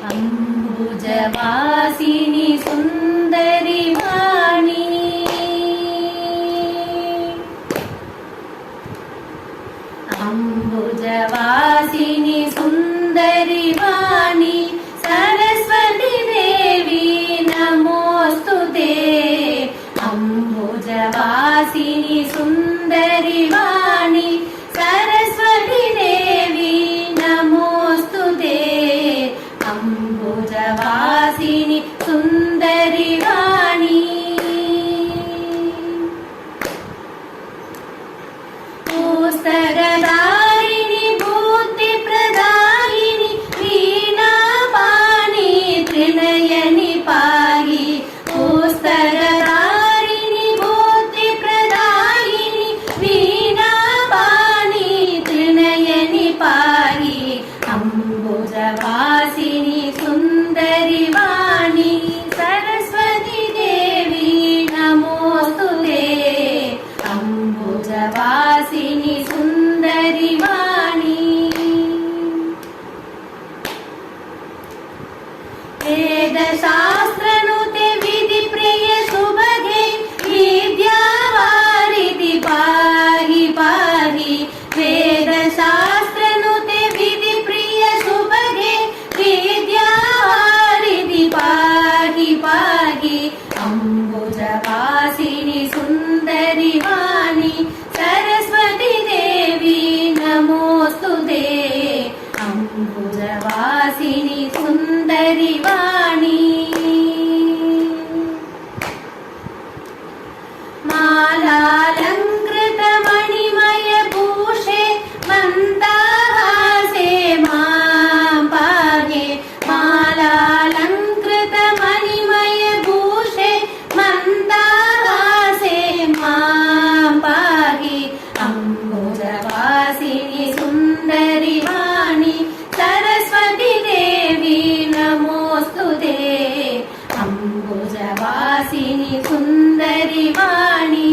अम्बुजवासिनि सुन्दरि वाणी अम्बुजवासिनि सुन्दरि वाणी सरस्वती देवी नमोस्तुते अम्बुजवासिनि सुन्दरि वाणी सरस्वती देवी नमोस्तुते अम्बुजवासिनि सुन्दरि वाणी पुस्तकदायिनि बुद्धिप्रदायिनि वीणापाणि त्रिनयनि पाहि पुस्तकदायिनि बुद्धिप्रदायिनि वीणापाणि त्रिनयनि पाहि अम्बुजवासिनि सुन्दरि वाणी सरस्वती देवी नमोस्तुते अम्बुजवासिनि सुन्दरि वाणी वेदशास्त्रनुते विधिप्रिय सुभगे विद्यावारिधि पाहि पाहि वेदशास्त्रनुते विधिप्रिय सुभगे विद्यावारिधि पाहि पाहि अम्बुजवासिनि सुन्दरि वाणी सरस्वती देवी नमोस्तुते अम्बुजवासिनि सुन्दरि वाणी मालालङ्कृत मणिमय भूषे मन्दाहासे मां पाहि मालालङ्कृत मणिमय भूषे मन्दाहासे मां पाहि अम्बुजवासिनि सुन्दरि वाणी सरस्वती देवी नमोस्तुते अम्बुजवासिनि सुन्दरि वाणी